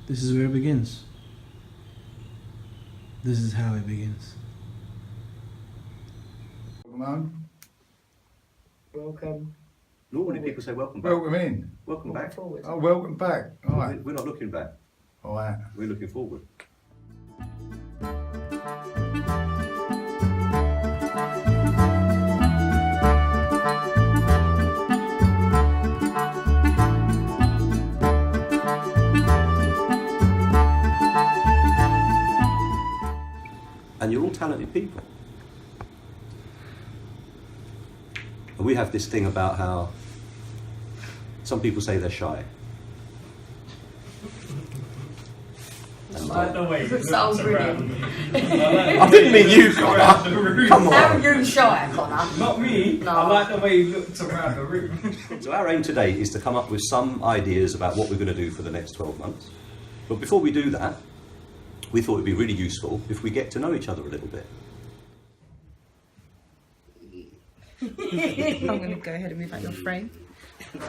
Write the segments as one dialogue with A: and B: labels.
A: This is where it begins. This is how it begins.
B: Welcome home.
C: Welcome.
D: Normally people say welcome back.
B: Welcome in.
D: Welcome back.
C: Forward.
B: Oh, welcome back. All right.
D: We're not looking back.
B: All right.
D: We're looking forward. And you're all talented people. And we have this thing about how some people say they're shy.
E: I like the way you looked
C: Sounds
E: around.
D: I didn't mean you, Connor. Come
C: How are
D: on.
C: you shy, Connor?
E: Not me.
C: No.
E: I like the way you looked around the room.
D: So our aim today is to come up with some ideas about what we're going to do for the next 12 months. But before we do that, we thought it'd be really useful if we get to know each other a little bit.
F: I'm going to go ahead and move out your frame.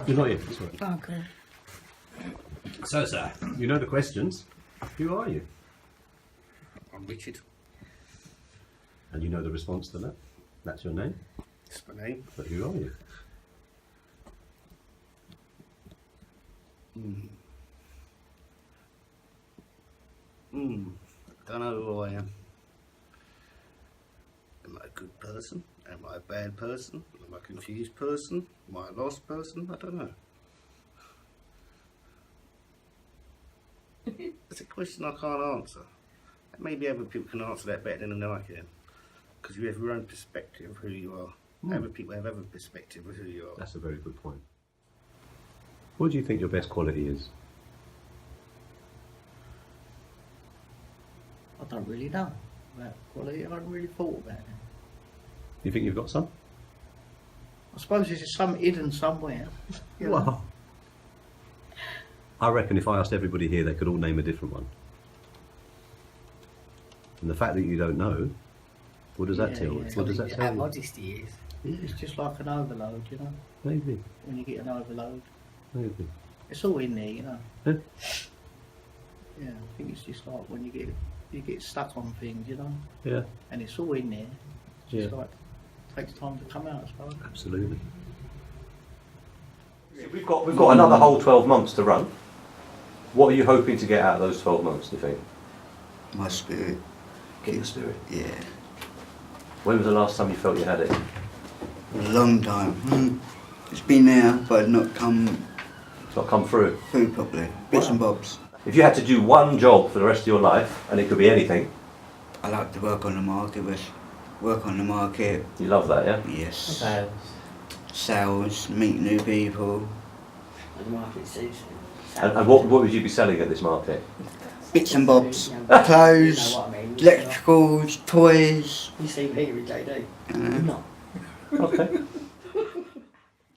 D: You're not yet, that's right.
F: Oh, God.
D: So, sir, you know the questions. Who are you?
G: I'm Richard.
D: And you know the response to that? That's your name?
G: That's my name.
D: But who are you?
G: Don't know who I am. Am I a good person? Am I a bad person? Am I a confused person? Am I a lost person? I don't know. It's a question I can't answer. Maybe other people can answer that better than I can. Because you have your own perspective of who you are. Other people have other perspective of who you are.
D: That's a very good point. What do you think your best quality is?
H: I don't really know about quality. I haven't really thought about it.
D: You think you've got some?
H: I suppose there's some hidden somewhere. You know?
D: Well, I reckon if I asked everybody here, they could all name a different one. And the fact that you don't know, what does that
H: Yeah,
D: tell you?
H: yeah.
D: What does that
C: How
D: tell you?
C: modesty is.
H: It's just like an overload, you know.
D: Maybe,
H: When you get an overload,
D: maybe.
H: it's all in there, you know.
D: Huh?
H: Yeah, I think it's just like when you get stuck on things, you know,
D: Yeah,
H: and it's all in there. It's just
D: Yeah.
H: like takes time to come out, I suppose.
D: absolutely. We've got another whole 12 months to run. What are you hoping to get out of those 12 months, do you think?
G: My spirit.
D: Get your spirit.
G: Yeah.
D: When was the last time you felt you had it?
G: A long time. It's been there, but not come
D: It's not come through.
G: through properly. Bits and bobs.
D: If you had to do one job for the rest of your life, and it could be anything,
G: I like to work on the market, work on the market.
D: you love that, yeah?
G: Yes.
C: Sales.
G: Sales, meet new people.
C: The market suits you.
D: And what would you be selling at this market?
G: Bits and bobs.
C: You
G: Clothes,
C: know what I mean?
G: electricals, toys.
C: You see me here with JD. You're not.
D: Okay.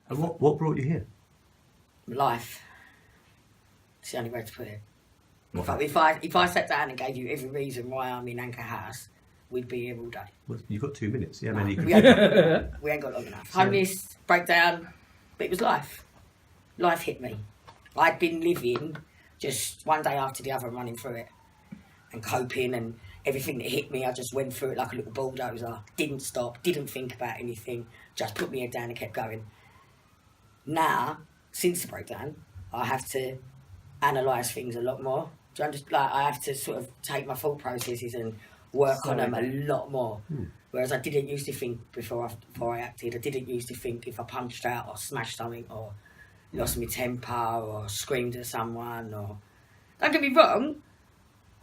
D: And what brought you here?
C: Life. It's the only way to put it.
D: What?
C: If I sat down and gave you every reason why I'm in Anchor House, we'd be here all day.
D: Well, you've got 2 minutes. Yeah,
C: No,
D: man. You
C: we,
D: can...
C: ain't got long enough. Homeless, breakdown, but it was life. Life hit me. I'd been living just one day after the other, running through it and coping, and everything that hit me, I just went through it like a little bulldozer. Didn't stop, didn't think about anything, just put my head down and kept going. Now, since the breakdown, I have to analyse things a lot more. Do you understand? Like, I have to sort of take my thought processes and work on them a lot more. Whereas I didn't used to think before I acted. I didn't used to think if I punched out or smashed something or lost my temper or screamed at someone or... Don't get me wrong,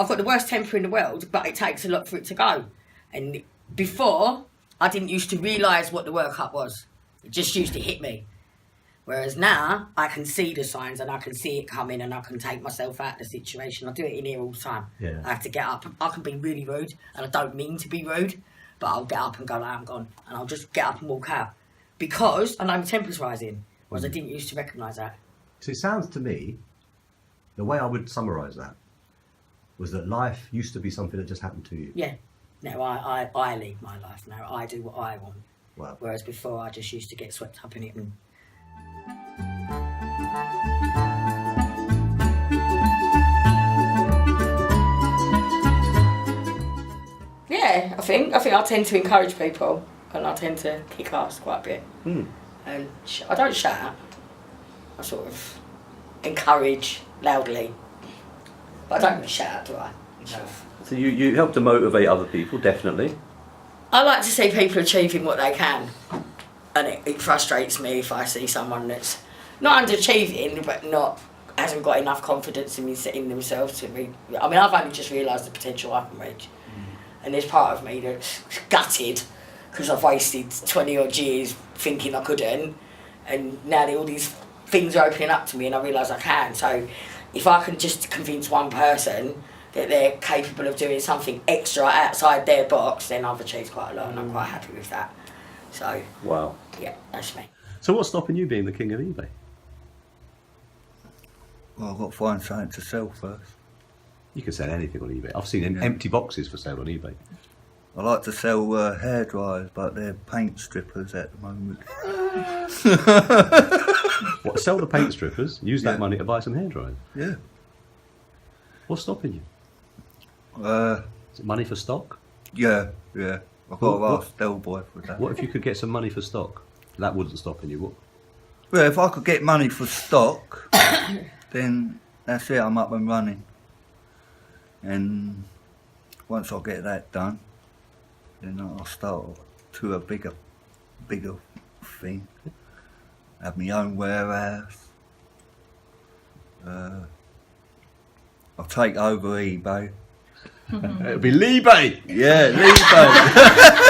C: I've got the worst temper in the world, but it takes a lot for it to go. And before, I didn't used to realise what the workup was. It just used to hit me. Whereas now, I can see the signs and I can see it coming and I can take myself out of the situation. I do it in here all the time.
D: Yeah.
C: I have to get up. I can be really rude and I don't mean to be rude, but I'll get up and go, I'm gone. And I'll just get up and walk out. Because I know my temper's rising. Whereas I didn't used to recognise that.
D: So it sounds to me, the way I would summarise that was that life used to be something that just happened to you.
C: Yeah. Now I lead my life. Now I do what I want.
D: Wow.
C: Whereas before I just used to get swept up in it and... I think I tend to encourage people, and I tend to kick ass quite a bit. And I don't shout. I sort of encourage loudly, but I don't really shout, do I?
D: So you help to motivate other people, definitely.
C: I like to see people achieving what they can, and it frustrates me if I see someone that's not underachieving, but hasn't got enough confidence in themselves to reach. I mean, I've only just realised the potential I can reach, and there's part of me that's gutted because I've wasted 20 odd years thinking I couldn't, and now all these things are opening up to me, and I realise I can. So, if I can just convince one person that they're capable of doing something extra outside their box, then I've achieved quite a lot, and I'm quite happy with that. So,
D: wow.
C: Yeah, that's me.
D: So what's stopping you being the king of eBay?
B: Well, I've got to find something to sell first.
D: You can sell anything on eBay. I've seen empty boxes for sale on eBay.
B: I like to sell hair dryers, but they're paint strippers at the moment.
D: What, sell the paint strippers, use that money to buy some hair dryers?
B: Yeah.
D: What's stopping you? Is it money for stock?
B: Yeah. I've got to ask Del Boy for that.
D: What if you could get some money for stock? That wouldn't stop you. What?
B: Well, if I could get money for stock, then that's it, I'm up and running. And once I get that done, then I'll start to a bigger thing. Have my own warehouse. I'll take over eBay.
D: It'll be eBay.
B: Yeah, eBay.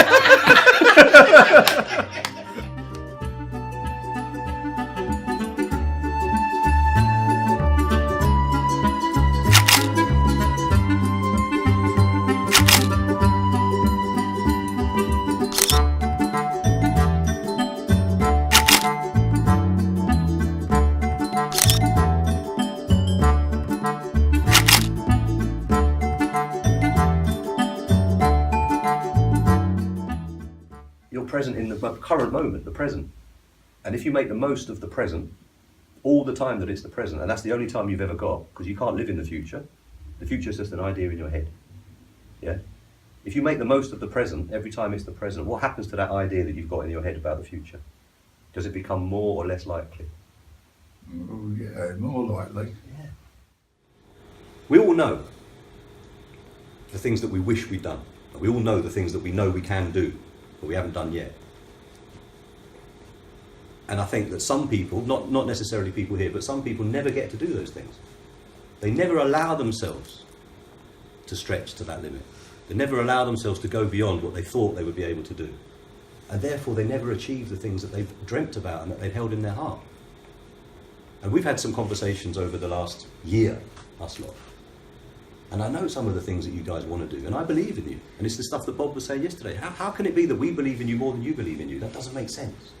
D: Present in the current moment, the present. And if you make the most of the present, all the time that it's the present, and that's the only time you've ever got, because you can't live in the future. The future is just an idea in your head. Yeah? If you make the most of the present, every time it's the present, what happens to that idea that you've got in your head about the future? Does it become more or less likely?
B: Oh, yeah, more likely.
D: Yeah. We all know the things that we wish we'd done. We all know the things that we know we can do, but we haven't done yet. And I think that some people, not necessarily people here, but some people never get to do those things. They never allow themselves to stretch to that limit. They never allow themselves to go beyond what they thought they would be able to do. And therefore they never achieve the things that they've dreamt about and that they've held in their heart. And we've had some conversations over the last year, us lot. And I know some of the things that you guys want to do, and I believe in you. And it's the stuff that Bob was saying yesterday. How can it be that we believe in you more than you believe in you? That doesn't make sense.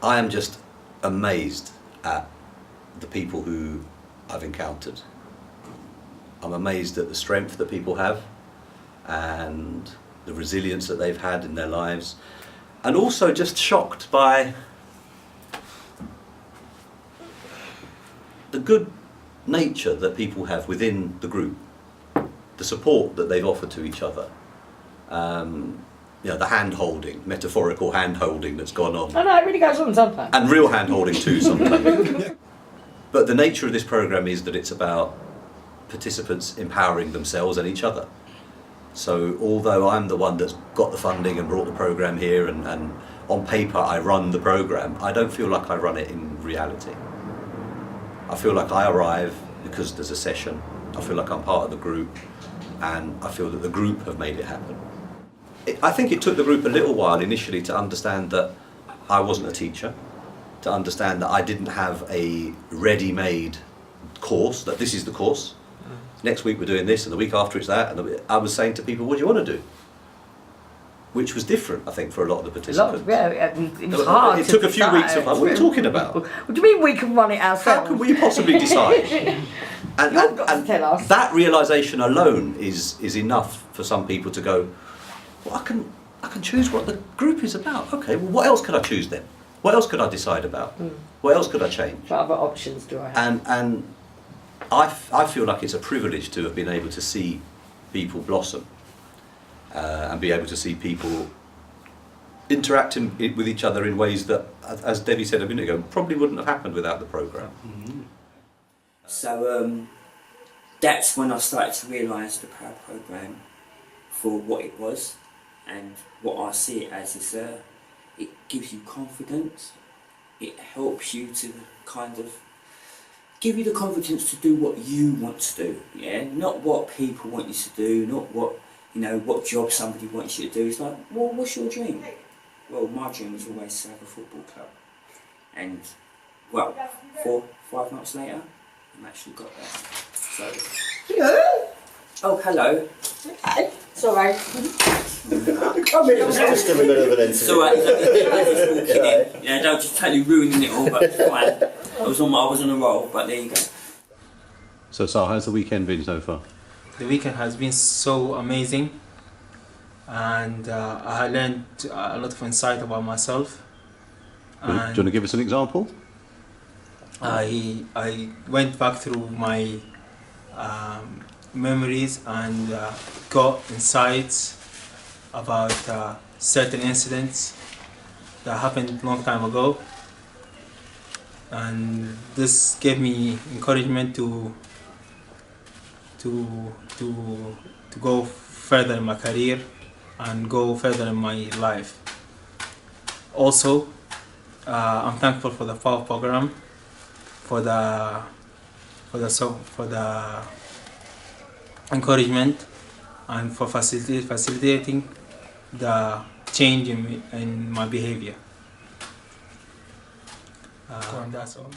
D: I am just amazed at the people who I've encountered. I'm amazed at the strength that people have and the resilience that they've had in their lives, and also just shocked by the good nature that people have within the group, the support that they've offered to each other. The hand-holding, metaphorical hand-holding that's gone on.
C: I know, it really goes on sometimes.
D: And real hand-holding too sometimes. But the nature of this programme is that it's about participants empowering themselves and each other. So although I'm the one that's got the funding and brought the programme here and on paper I run the programme, I don't feel like I run it in reality. I feel like I arrive because there's a session. I feel like I'm part of the group, and I feel that the group have made it happen. I think it took the group a little while initially to understand that I wasn't a teacher, to understand that I didn't have a ready-made course, that this is the course. Next week we're doing this, and the week after it's that. And I was saying to people, what do you want to do? Which was different, I think, for a lot of the participants.
C: It was hard.
D: It took a few weeks of, what are you talking about?
C: What do you mean we can run it ourselves?
D: How can we possibly decide? And,
C: You've got to tell us.
D: that realisation alone is enough for some people to go, well, I can choose what the group is about. Okay, well, what else could I choose then? What else could I decide about? What else could I change?
C: What other options do I have?
D: And I feel like it's a privilege to have been able to see people blossom and be able to see people interacting with each other in ways that, as Debbie said a minute ago, probably wouldn't have happened without the programme.
I: So that's when I started to realise the power programme for what it was, and what I see it as is it gives you confidence. It helps you to kind of give you the confidence to do what you want to do, yeah, not what people want you to do, not what what job somebody wants you to do. It's like, well, what's your dream? Well, my dream was always to have a football club, and well, 4-5 months later, I've actually got that. So,
C: Hello.
I: oh, hello.
C: Sorry.
G: It was just a bit of an
I: It's alright. I was walking in. Yeah, don't just totally ruining it all, but it's fine. I was on a roll, but there you go.
D: So, Sal, how's the weekend been so far?
E: The weekend has been so amazing, and I learned a lot of insight about myself.
D: Do you want to give us an example?
E: I went back through my memories and got insights about certain incidents that happened a long time ago, and this gave me encouragement to go further in my career and go further in my life. Also, I'm thankful for the POW program, for the encouragement, and for facilitating the change in my behavior. That's all.